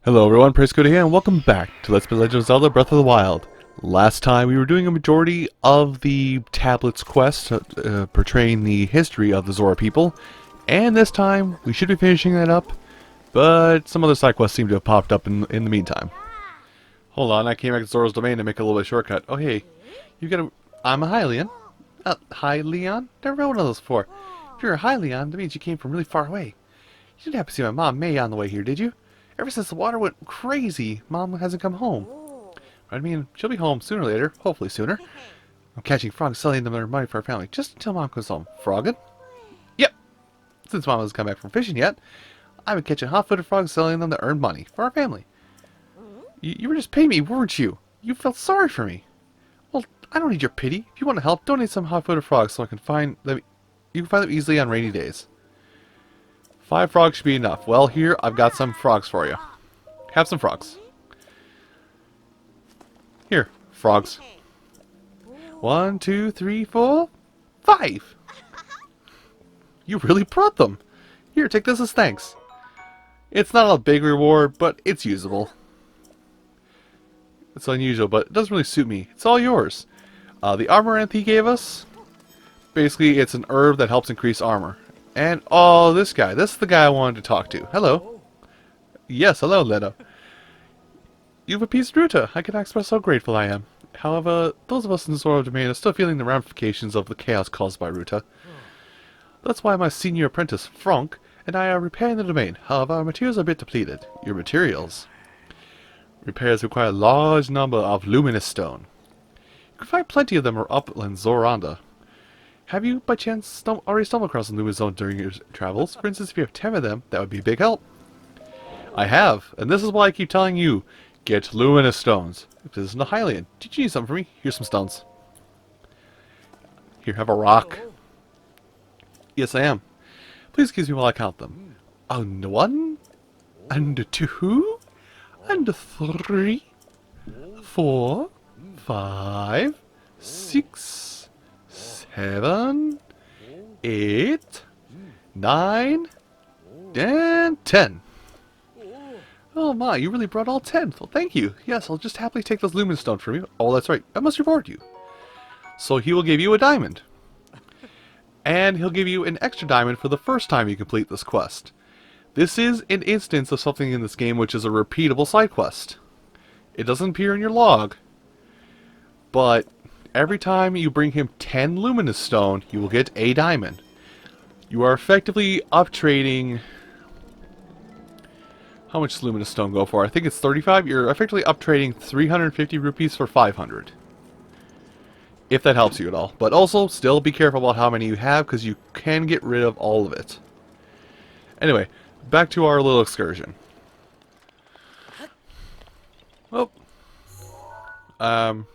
Hello everyone, Praise Cody here, and welcome back to Let's Play Legend of Zelda Breath of the Wild. Last time we were doing a majority of the tablets quest portraying the history of the Zora people, and this time we should be finishing that up, but some other side quests seem to have popped up in the meantime. Hold on, I came back to Zora's Domain to make a little bit of shortcut. Oh hey, you got a... I'm a Hylian. Hylian? Never read one of those before. If you're a Hylian, that means you came from really far away. You didn't happen to see my mom May on the way here, did you? Ever since the water went crazy, Mom hasn't come home. I mean, she'll be home sooner or later, hopefully sooner. I'm catching frogs, selling them their money for our family, just until Mom comes home. Frogging? Yep. Since Mom hasn't come back from fishing yet, I've been catching hot-footed frogs, selling them to earn money for our family. You were just paying me, weren't you? You felt sorry for me. Well, I don't need your pity. If you want to help, donate some hot-footed frogs so I can find them. You can find them easily on rainy days. 5 frogs should be enough. Well, here, I've got some frogs for you. Have some frogs. Here, frogs. 1, 2, 3, 4, 5! You really brought them! Here, take this as thanks. It's not a big reward, but it's usable. It's unusual, but it doesn't really suit me. It's all yours. The armor he gave us, basically it's an herb that helps increase armor. And, oh, this guy. This is the guy I wanted to talk to. Hello. Yes, hello, Leno. You've appeased Ruta. I cannot express how grateful I am. However, those of us in the Zora Domain are still feeling the ramifications of the chaos caused by Ruta. That's why my senior apprentice, Franck, and I are repairing the domain. However, our materials are a bit depleted. Your materials? Repairs require a large number of luminous stone. You can find plenty of them up in Zoranda. Have you, by chance, already stumbled across a luminous stone during your travels? For instance, if you have 10 of them, that would be a big help. I have, and this is why I keep telling you, get luminous stones. If this isn't a Hylian, did you need something for me? Here's some stones. Here, have a rock. Yes, I am. Please excuse me while I count them. And 1, and 2, and 3, 4, 5, 6, 7, 8, 9, and 10. Oh my, you really brought all 10. Well, thank you. Yes, I'll just happily take this luminous stone from you. Oh, that's right. I must reward you. So he will give you a diamond. And he'll give you an extra diamond for the first time you complete this quest. This is an instance of something in this game which is a repeatable side quest. It doesn't appear in your log, but every time you bring him 10 luminous stone, you will get a diamond. You are effectively up-trading... How much does luminous stone go for? I think it's 35. You're effectively up-trading 350 rupees for 500. If that helps you at all. But also, still be careful about how many you have, because you can get rid of all of it. Anyway, back to our little excursion. Oh. On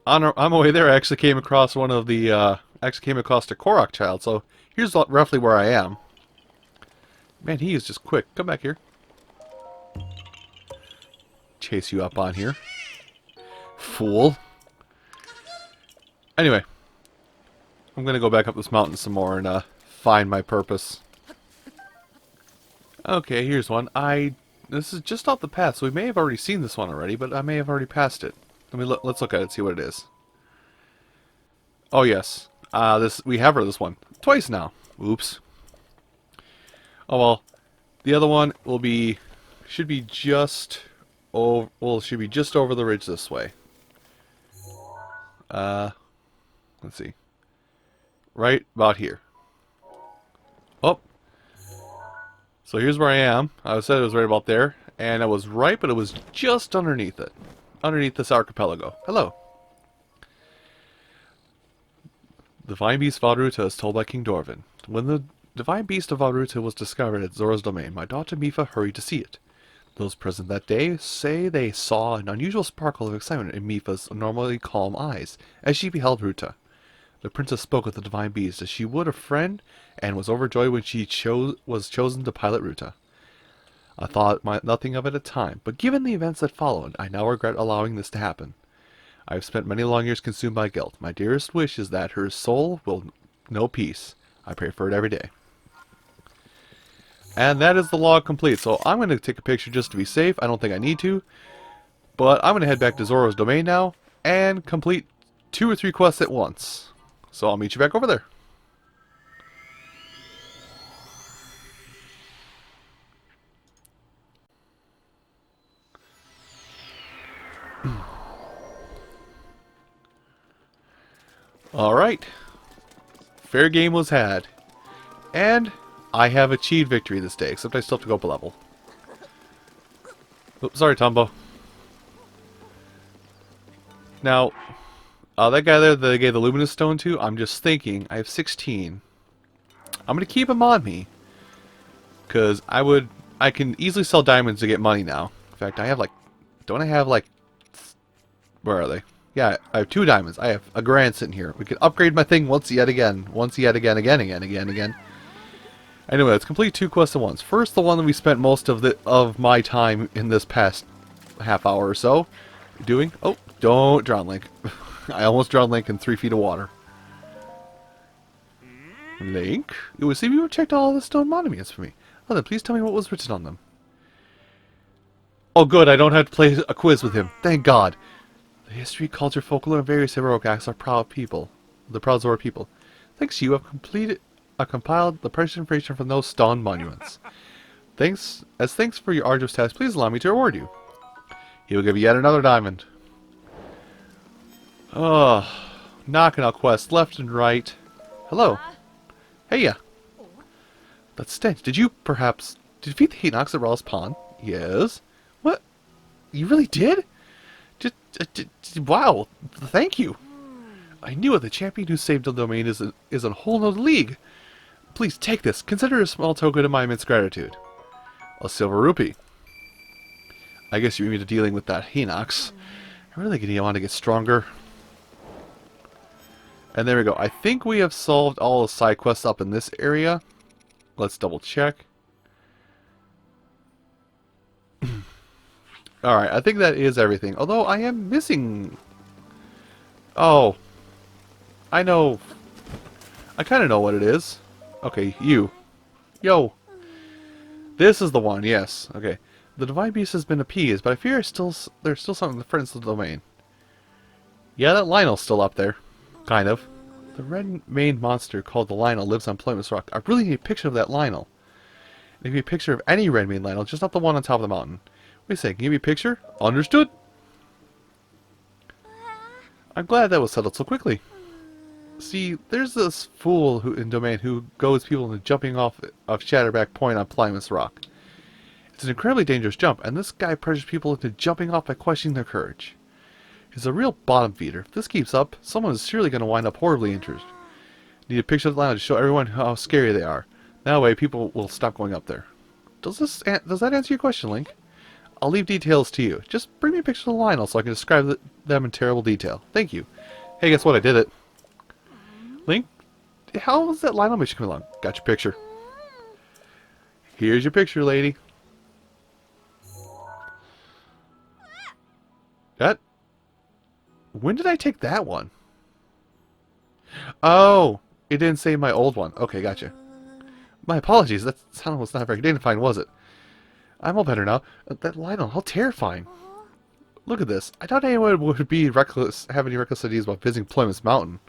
my way there, I actually came across one of the, a Korok child, so here's roughly where I am. Man, he is just quick. Come back here. Chase you up on here. Fool. Anyway. I'm gonna go back up this mountain some more and, find my purpose. Okay, here's one. This is just off the path, so we may have already seen this one already, but I may have already passed it. Let's look at it and see what it is. Oh yes, we have heard this one twice now. Oops. Oh well, the other one should be just over. Well, should be just over the ridge this way. Let's see. Right about here. Oh. So here's where I am. I said it was right about there, and I was right, but it was just underneath it. Underneath this archipelago. Hello. The Divine Beast Valruta is told by King Dorvin. When the Divine Beast of Valruta was discovered at Zora's Domain, my daughter Mifa hurried to see it. Those present that day say they saw an unusual sparkle of excitement in Mifa's normally calm eyes as she beheld Ruta. The princess spoke with the Divine Beast as she would a friend and was overjoyed when she was chosen to pilot Ruta. I thought nothing of it at the time, but given the events that followed, I now regret allowing this to happen. I have spent many long years consumed by guilt. My dearest wish is that her soul will know peace. I pray for it every day. And that is the log complete. So I'm going to take a picture just to be safe. I don't think I need to. But I'm going to head back to Zoro's domain now and complete 2 or 3 quests at once. So I'll meet you back over there. Alright. Fair game was had. And I have achieved victory this day, except I still have to go up a level. Oops, sorry, Tombo. Now, that guy there that I gave the Luminous Stone to, I'm just thinking, I have 16. I'm going to keep him on me. Because I can easily sell diamonds to get money now. In fact, I have like, don't I have like, where are they? Yeah, I have 2 diamonds. I have a grand sitting here. We can upgrade my thing once yet again. Anyway, let's complete 2 quests at once. First, the one that we spent most of my time in this past half hour or so doing. Oh, don't drown, Link. I almost drowned Link in 3 feet of water. Link? It would seem you have checked all the stone monuments for me. Oh, then please tell me what was written on them. Oh, good. I don't have to play a quiz with him. Thank God. The history, culture, folklore, and various heroic acts are proud people. The proud Zora people. Thanks to you, I've compiled the precious information from those stone monuments. Thanks for your arduous task, please allow me to reward you. He will give you yet another diamond. Oh, knocking out quests left and right. Hello. Hey, yeah. That stench. Did you defeat the Heatnox at Raw's Pond? Yes. What? You really did? Wow. Thank you. I knew it. The champion who saved the domain is a whole nother league. Please take this. Consider it a small token of my immense gratitude. A silver rupee. I guess you mean me to dealing with that Heatnox. I really want to get stronger. And there we go. I think we have solved all the side quests up in this area. Let's double check. Alright, I think that is everything. Although I am missing... Oh. I know. I kind of know what it is. Okay, you. Yo. This is the one, yes. Okay. The Divine Beast has been appeased, but I fear there's still something in the friends of the domain. Yeah, that Lionel's still up there. Kind of. The red-maned monster called the Lionel lives on Plymouth Rock. I really need a picture of that Lionel. Give me a picture of any red-maned Lionel, just not the one on top of the mountain. Wait a second, give me a picture? Understood. I'm glad that was settled so quickly. See, there's this fool in Domain who goes people into jumping off of Shatterback Point on Plymouth Rock. It's an incredibly dangerous jump, and this guy pressures people into jumping off by questioning their courage. He's a real bottom feeder. If this keeps up, someone is surely going to wind up horribly injured. Need a picture of the Lionel to show everyone how scary they are. That way, people will stop going up there. Does that answer your question, Link? I'll leave details to you. Just bring me a picture of the Lionel so I can describe them in terrible detail. Thank you. Hey, guess what? I did it. Link, how was that Lionel mission coming along? Got your picture. Here's your picture, lady. When did I take that one? Oh, it didn't say my old one. Okay, gotcha. My apologies. That sound was not very dignifying, was it? I'm all better now. That Lionel, how terrifying. Look at this. I doubt anyone would have any reckless ideas about visiting Plymouth Mountain.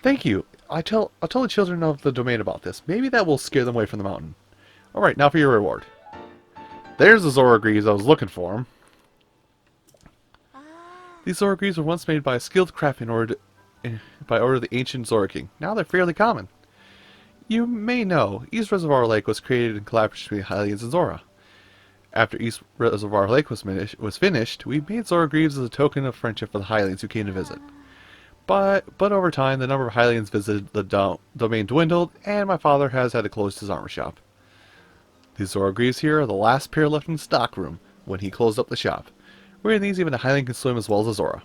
Thank you. I'll tell the children of the domain about this. Maybe that will scare them away from the mountain. Alright, now for your reward. There's the Zora Greaves I was looking for. These Zora Greaves were once made by a skilled craftsman by order of the ancient Zora King. Now they're fairly common. You may know, East Reservoir Lake was created in collaboration between Hylians and Zora. After East Reservoir Lake was finished, we made Zora Greaves as a token of friendship for the Hylians who came to visit. But over time, the number of Hylians visited the domain dwindled, and my father has had to close his armor shop. These Zora Greaves here are the last pair left in the stock room when he closed up the shop. Wearing these, even a Hylian can swim as well as a Zora.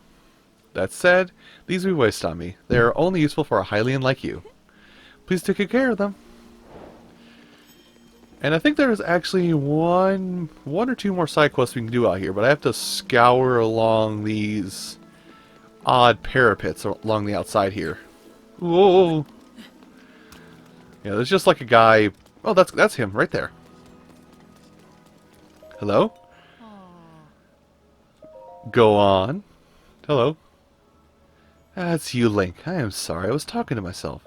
That said, these will be wasted on me. They are only useful for a Hylian like you. Please take good care of them. And I think there's actually one or two more side quests we can do out here, but I have to scour along these odd parapets along the outside here. Whoa! Yeah, there's just like a guy Oh, that's him right there. Hello? Go on. Hello. That's you, Link. I am sorry. I was talking to myself.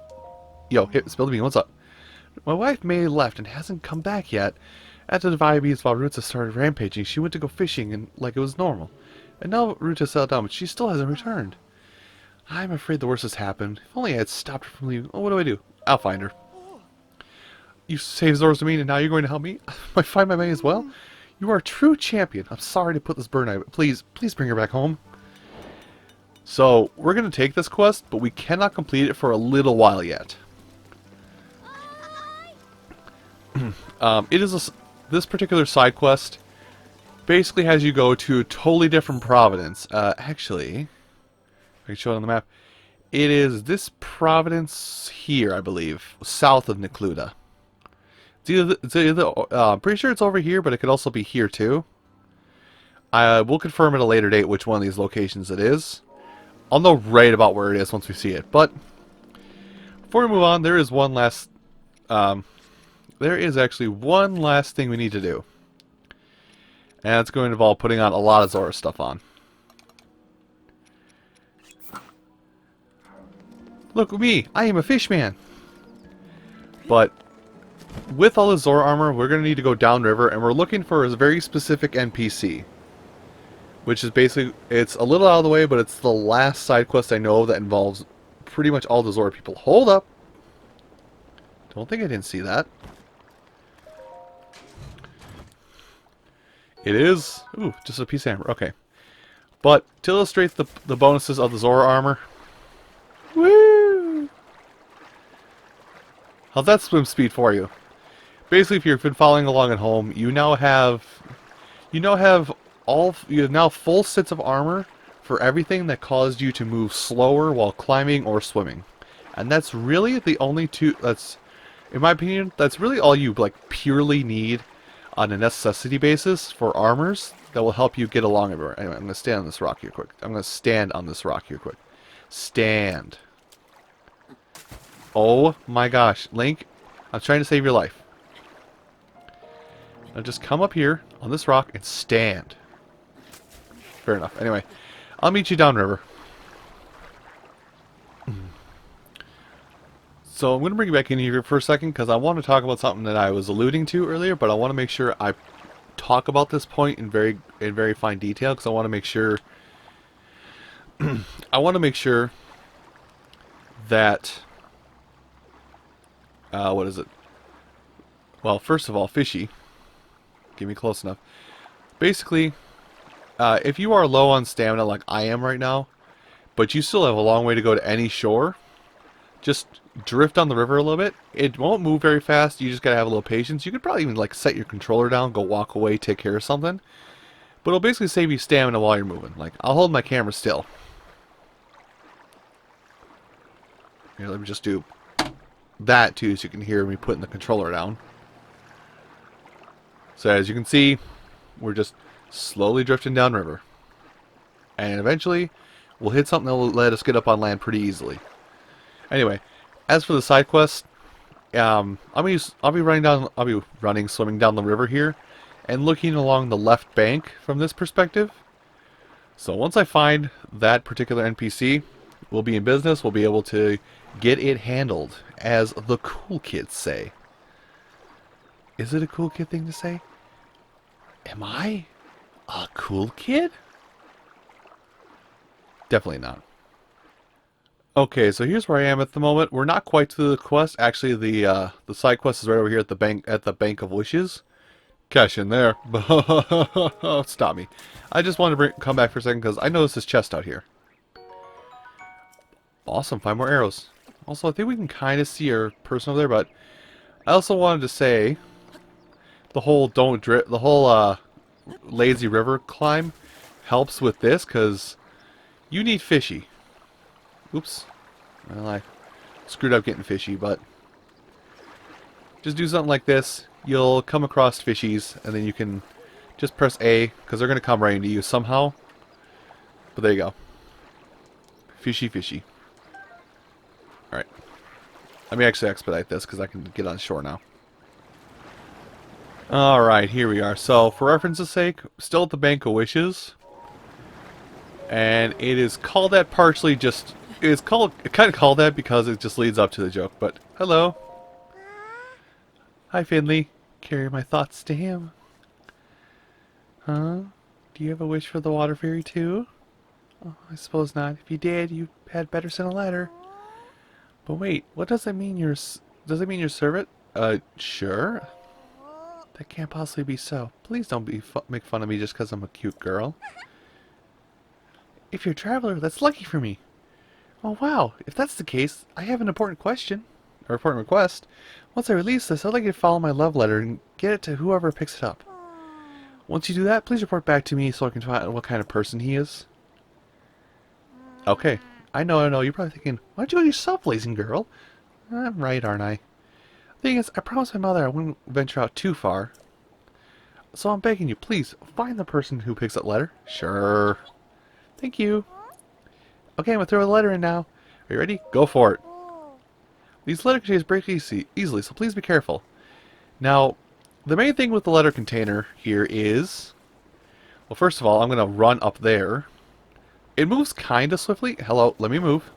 Yo, hey, Spill the Bean, what's up? My wife May left and hasn't come back yet. After the Viabees while Ruta started rampaging, she went to go fishing and like it was normal. And now Ruta settled down, but she still hasn't returned. I'm afraid the worst has happened. If only I had stopped her from leaving. Oh, what do I do? I'll find her. You saved Zora's Domain and now you're going to help me? I find my May as well? You are a true champion. I'm sorry to put this burden on you, but please bring her back home. So, we're going to take this quest, but we cannot complete it for a little while yet. This particular side quest basically has you go to a totally different province. Actually, I can show it on the map. It is this province here, I believe, south of Necluda. I'm pretty sure it's over here, but it could also be here too. I will confirm at a later date which one of these locations it is. I'll know right about where it is once we see it. But before we move on, there is one last. There is actually one last thing we need to do, and it's going to involve putting on a lot of Zora stuff on. Look at me! I am a fish man. But with all the Zora armor, we're going to need to go downriver, and we're looking for a very specific NPC. Which is basically, it's a little out of the way, but it's the last side quest I know that involves pretty much all the Zora people. Hold up! Don't think I didn't see that. It is, ooh, just a piece of amber, okay. But to illustrate the bonuses of the Zora armor, woo! How's that swim speed for you? Basically, if you've been following along at home, you have now full sets of armor for everything that caused you to move slower while climbing or swimming. And that's really the only two, in my opinion, that's really all you like purely need on a necessity basis for armors that will help you get along everywhere. Anyway, I'm going to stand on this rock here quick. Stand. Oh my gosh, Link, I'm trying to save your life. Now just come up here on this rock and stand. Fair enough. Anyway, I'll meet you downriver. So I'm going to bring you back in here for a second because I want to talk about something that I was alluding to earlier, but I want to make sure I talk about this point in very fine detail because I want to make sure that what is it? Well, first of all, fishy. Give me close enough. Basically, if you are low on stamina like I am right now, but you still have a long way to go to any shore, just drift on the river a little bit. It won't move very fast. You just gotta have a little patience. You could probably even like set your controller down, go walk away, take care of something. But it'll basically save you stamina while you're moving. Like, I'll hold my camera still. Here, let me just do that too so you can hear me putting the controller down. So as you can see, we're just slowly drifting downriver. And eventually, we'll hit something that will let us get up on land pretty easily. Anyway, as for the side quest, I'll be swimming down the river here, and looking along the left bank from this perspective. So once I find that particular NPC, we'll be in business. We'll be able to get it handled, as the cool kids say. Is it a cool kid thing to say? Am I a cool kid? Definitely not. Okay, so here's where I am at the moment. We're not quite to the quest. Actually, the side quest is right over here at the Bank of Wishes. Cash in there. Stop me. I just wanted to come back for a second because I noticed this chest out here. Awesome, 5 more arrows. Also, I think we can kind of see our person over there, but I also wanted to say the whole lazy river climb helps with this because you need fishy. Oops. Well, I screwed up getting fishy, but just do something like this. You'll come across fishies, and then you can just press A, because they're going to come right into you somehow. But there you go. Fishy, fishy. Alright. Let me actually expedite this, because I can get on shore now. Alright, here we are. So, for reference's sake, still at the Bank of Wishes. And it is called that partially just... It's called... It kind of called that because it just leads up to the joke. But, hello. Hi, Finley. Carry my thoughts to him. Huh? Do you have a wish for the water fairy, too? Oh, I suppose not. If you did, you had better send a letter. But wait, what does that mean you're... Does it mean you're servant? Sure. That can't possibly be so. Please don't make fun of me just because I'm a cute girl. If you're a traveler, that's lucky for me. Oh wow, if that's the case, I have an important question. Or important request. Once I release this, I'd like you to follow my love letter and get it to whoever picks it up. Once you do that, please report back to me so I can find out what kind of person he is. Okay. I know. You're probably thinking, why don't you go yourself, lazy girl? I'm right, aren't I? The thing is, I promised my mother I wouldn't venture out too far. So I'm begging you, please, find the person who picks that letter. Sure. Thank you. Okay, I'm going to throw the letter in now. Are you ready? Go for it. These letter containers break easily, so please be careful. Now, the main thing with the letter container here is... Well, first of all, I'm going to run up there. It moves kind of swiftly. Hello, let me move.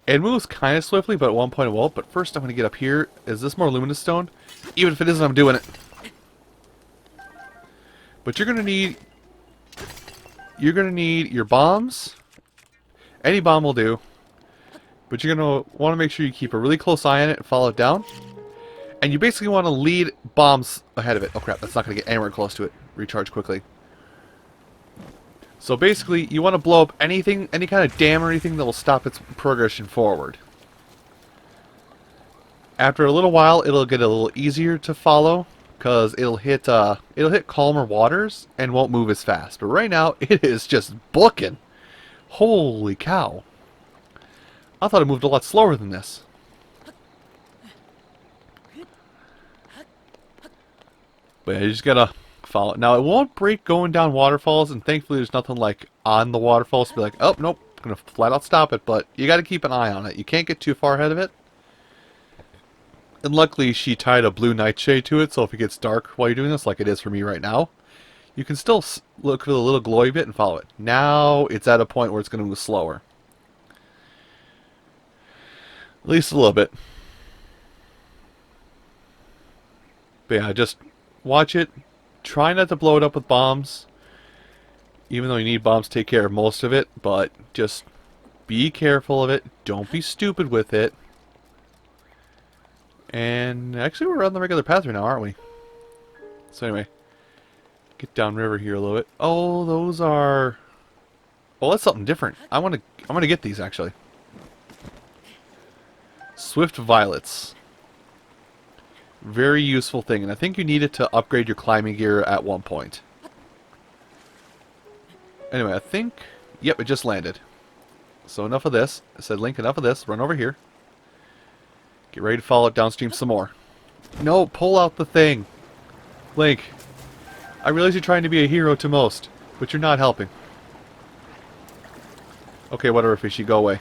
It moves kind of swiftly, but at one point it won't. But first I'm going to get up here. Is this more luminous stone? Even if it isn't, I'm doing it. But you're going to need... You're going to need your bombs. Any bomb will do. But you're going to want to make sure you keep a really close eye on it and follow it down. And you basically want to lead bombs ahead of it. Oh crap, that's not going to get anywhere close to it. Recharge quickly. So basically, you want to blow up anything, any kind of dam or anything that will stop its progression forward. After a little while, it'll get a little easier to follow, because it'll hit calmer waters and won't move as fast. But right now, it is just booking. Holy cow. I thought it moved a lot slower than this. But yeah, you just gotta follow it. Now, it won't break going down waterfalls, and thankfully there's nothing like on the waterfalls to be like, oh, nope, I'm gonna flat out stop it. But you gotta keep an eye on it. You can't get too far ahead of it. And luckily, she tied a blue nightshade to it, so if it gets dark while you're doing this, like it is for me right now, you can still look for the little glowy bit and follow it. Now, it's at a point where it's gonna move slower. At least a little bit. But yeah, just watch it. Try not to blow it up with bombs. Even though you need bombs to take care of most of it. But just be careful of it. Don't be stupid with it. And actually we're on the regular path right now, aren't we? So anyway. Get downriver here a little bit. Oh, those are... Oh, that's something different. I'm gonna get these actually. Swift Violets. Very useful thing, and I think you need it to upgrade your climbing gear at one point. Anyway, I think... Yep, it just landed. So enough of this. I said, Link, enough of this. Run over here. Get ready to follow it downstream some more. No, pull out the thing. Link, I realize you're trying to be a hero to most, but you're not helping. Okay, whatever, fishy. Go away.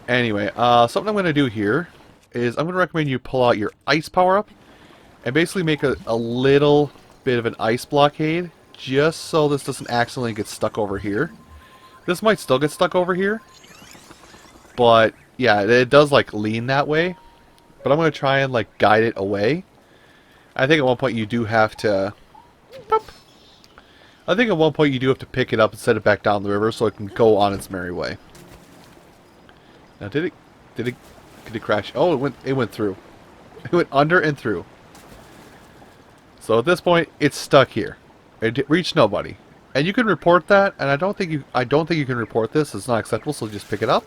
Anyway, something I'm going to do here is I'm going to recommend you pull out your ice power-up and basically make a little bit of an ice blockade just so this doesn't accidentally get stuck over here. This might still get stuck over here, but yeah, it does like lean that way. But I'm going to try and like guide it away. I think at one point you do have to... Pop. I think at one point you do have to pick it up and set it back down the river so it can go on its merry way. Now did it crash? Oh, it went through. It went under and through. So at this point, it's stuck here. It reached nobody. And you can report that, and I don't think you can report this. It's not acceptable, so just pick it up.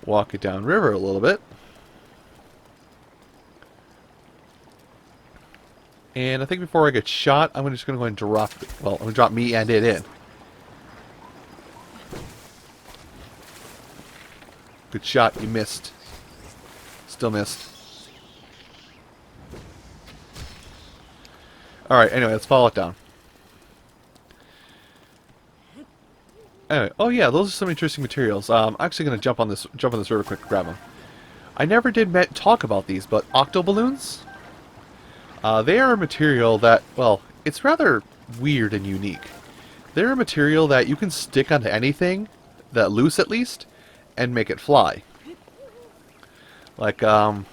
Walk it down river a little bit. And I think before I get shot, I'm just going to go and drop... Well, I'm going to drop me and it in. Good shot. You missed. Still missed. Alright, anyway, let's follow it down. Anyway, oh yeah, those are some interesting materials. I'm actually going to jump on this river quick and grab them. I never did talk about these, but octoballoons? They are a material that, well, it's rather weird and unique. They're a material that you can stick onto anything, that loose at least, and make it fly. Like, let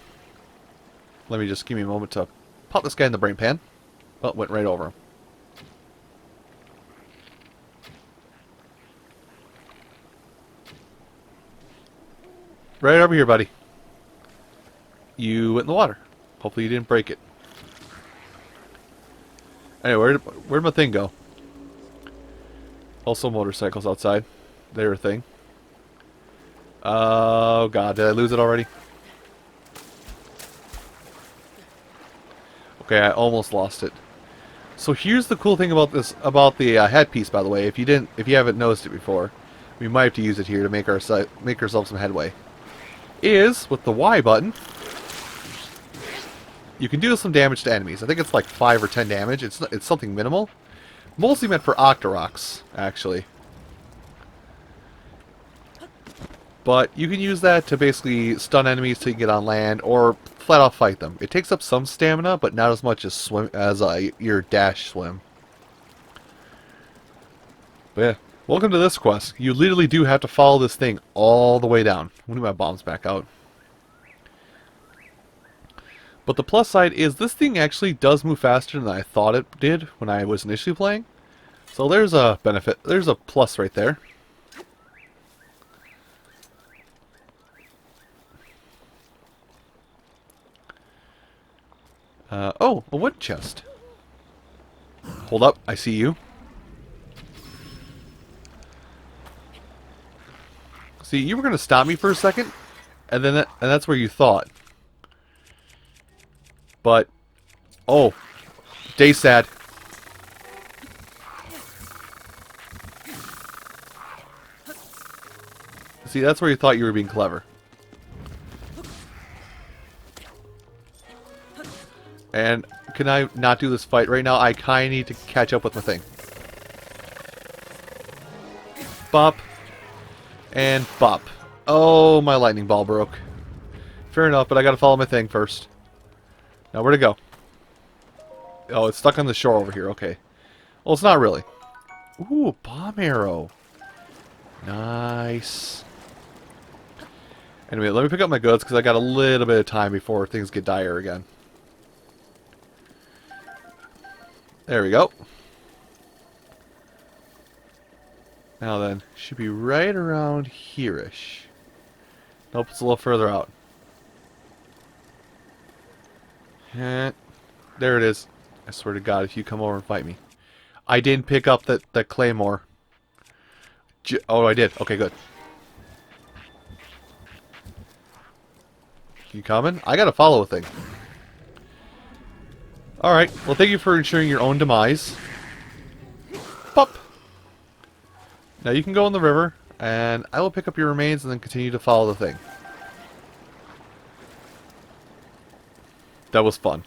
me just give me a moment to pop this guy in the brain pan. Oh, went right over him. Right over here, buddy. You went in the water. Hopefully you didn't break it. Anyway, where'd my thing go? Also motorcycles outside. They're a thing. Oh god, did I lose it already? Okay, I almost lost it. So here's the cool thing about this, about the headpiece, by the way. If you haven't noticed it before, we might have to use it here to make ourselves some headway. Is with the Y button, you can do some damage to enemies. I think it's like 5 or 10 damage. It's something minimal, mostly meant for Octoroks, actually. But you can use that to basically stun enemies till you get on land, or flat out fight them. It takes up some stamina, but not as much as your dash swim. But yeah, welcome to this quest. You literally do have to follow this thing all the way down. Let me my bombs back out. But the plus side is this thing actually does move faster than I thought it did when I was initially playing. So there's a benefit. There's a plus right there. Oh, a wood chest. Hold up, I see you. See, you were going to stop me for a second, and then that's where you thought. But, oh, day sad. See, that's where you thought you were being clever. And can I not do this fight right now? I kind of need to catch up with my thing. Bop. And bop. Oh, my lightning ball broke. Fair enough, but I gotta follow my thing first. Now, where'd it go? Oh, it's stuck on the shore over here. Okay. Well, it's not really. Ooh, a bomb arrow. Nice. Anyway, let me pick up my goods, because I got a little bit of time before things get dire again. There we go. Now then, should be right around here-ish. Nope, it's a little further out. There it is. I swear to God, if you come over and fight me. I didn't pick up that claymore. Oh, I did. Okay, good. You coming? I gotta follow a thing. Alright, well thank you for ensuring your own demise. Pop! Now you can go in the river, and I will pick up your remains and then continue to follow the thing. That was fun.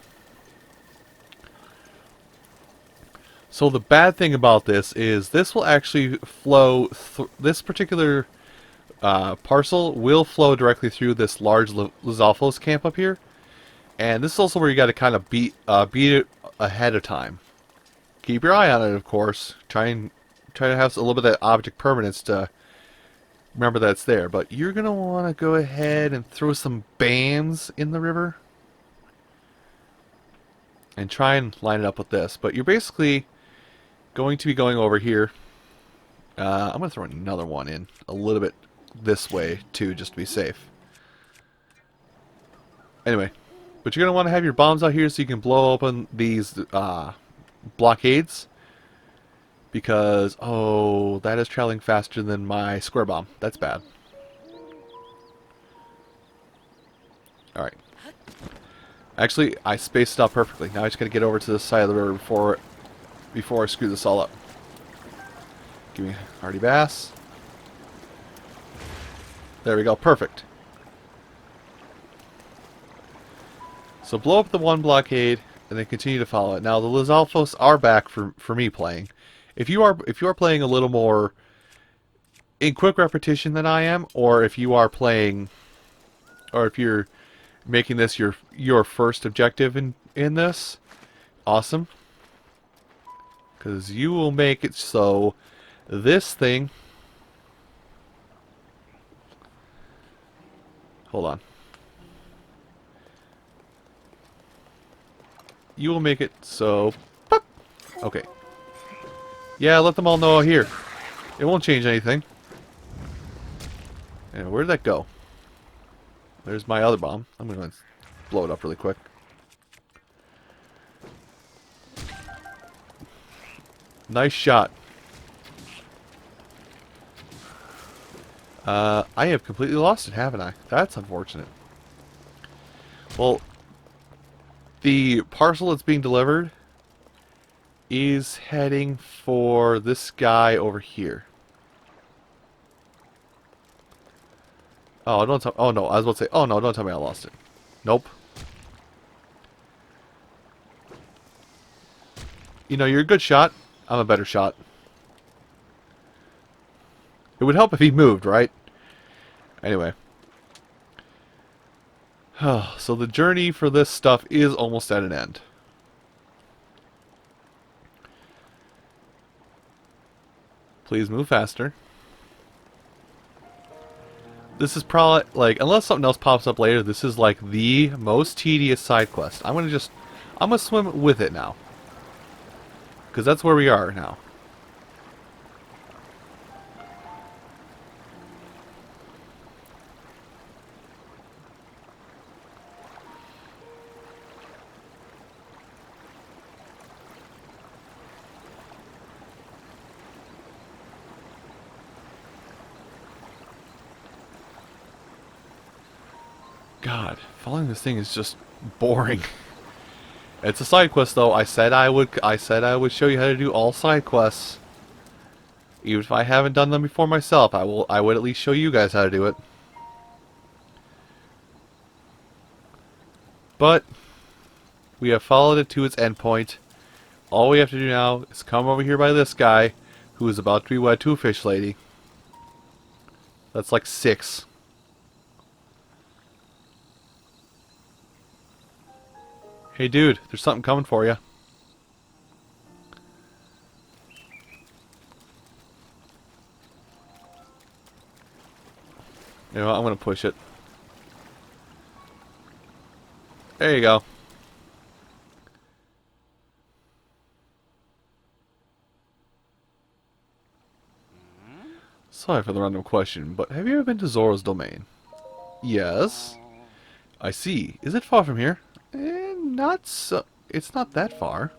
So the bad thing about this is this will actually flow, this particular parcel will flow directly through this large Lizalfos camp up here. And this is also where you got to kind of beat it ahead of time. Keep your eye on it, of course. Try to have a little bit of object permanence to remember that it's there. But you're going to want to go ahead and throw some BAMs in the river. And try and line it up with this. But you're basically going to be going over here. I'm going to throw another one in a little bit this way, too, just to be safe. Anyway. But you're going to want to have your bombs out here so you can blow open these blockades. Because, oh, that is traveling faster than my square bomb. That's bad. Alright. Actually, I spaced it out perfectly. Now I just got to get over to this side of the river before I screw this all up. Give me Hardy Bass. There we go. Perfect. So blow up the one blockade, and then continue to follow it. Now the Lizalfos are back for me playing. If you are playing a little more in quick repetition than I am, or if you are playing or if you're making this your first objective in this, awesome. Because you will make it so this thing... Hold on. You will make it so... Pop. Okay. Yeah, let them all know here. It won't change anything. And where did that go? There's my other bomb. I'm going to blow it up really quick. Nice shot. I have completely lost it, haven't I? That's unfortunate. Well, the parcel that's being delivered is heading for this guy over here. Oh, don't tell... Oh, no, I was about to say... Oh, no, don't tell me I lost it. Nope. You know, you're a good shot. I'm a better shot. It would help if he moved, right? Anyway. So the journey for this stuff is almost at an end. Please move faster. This is probably, like, unless something else pops up later, this is like the most tedious side quest. I'm gonna swim with it now. Because that's where we are now. God, following this thing is just boring. It's a side quest, though. I said I would show you how to do all side quests. Even if I haven't done them before myself, I would at least show you guys how to do it. But we have followed it to its endpoint. All we have to do now is come over here by this guy, who is about to be wed to a fish lady. That's like 6. Hey dude, there's something coming for you. You know what, I'm gonna push it. There you go. Sorry for the random question, but have you ever been to Zora's domain? Yes. I see. Is it far from here? Not so... It's not that far.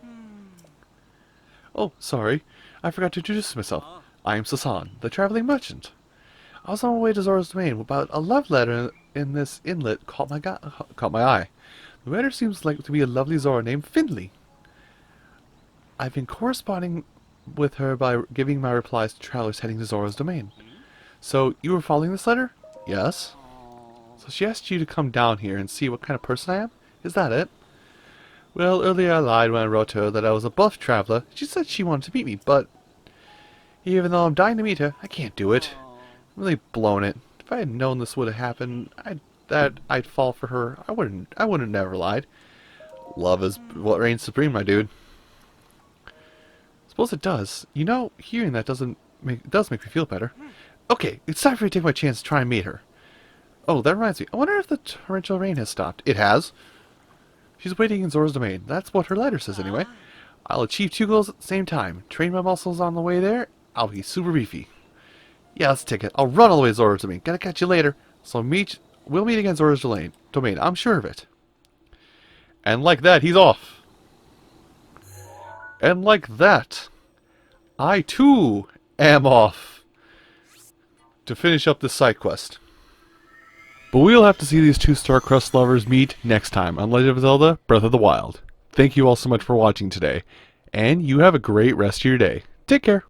Oh, sorry. I forgot to introduce myself. I am Sasan, the traveling merchant. I was on my way to Zora's domain about a love letter in this inlet caught my eye. The writer seems like to be a lovely Zora named Finley. I've been corresponding with her by giving my replies to travelers heading to Zora's domain. So, you were following this letter? Yes. So she asked you to come down here and see what kind of person I am? Is that it? Well, earlier I lied when I wrote to her that I was a buff traveler. She said she wanted to meet me, but even though I'm dying to meet her, I can't do it. I'm really blown it. If I had known this would have happened, I'd fall for her. I wouldn't have never lied. Love is what reigns supreme, my dude. Suppose it does. You know, hearing that does make me feel better. Okay, it's time for me to take my chance to try and meet her. Oh, that reminds me. I wonder if the torrential rain has stopped. It has. She's waiting in Zora's domain. That's what her letter says anyway. I'll achieve 2 goals at the same time. Train my muscles on the way there. I'll be super beefy. Yeah, let's take it. I'll run all the way to Zora's domain. Gotta catch you later. So we'll meet again Zora's domain. I'm sure of it. And like that, he's off. And like that, I too am off to finish up this side quest. But we'll have to see these 2 Starcrust lovers meet next time on Legend of Zelda Breath of the Wild. Thank you all so much for watching today, and you have a great rest of your day. Take care.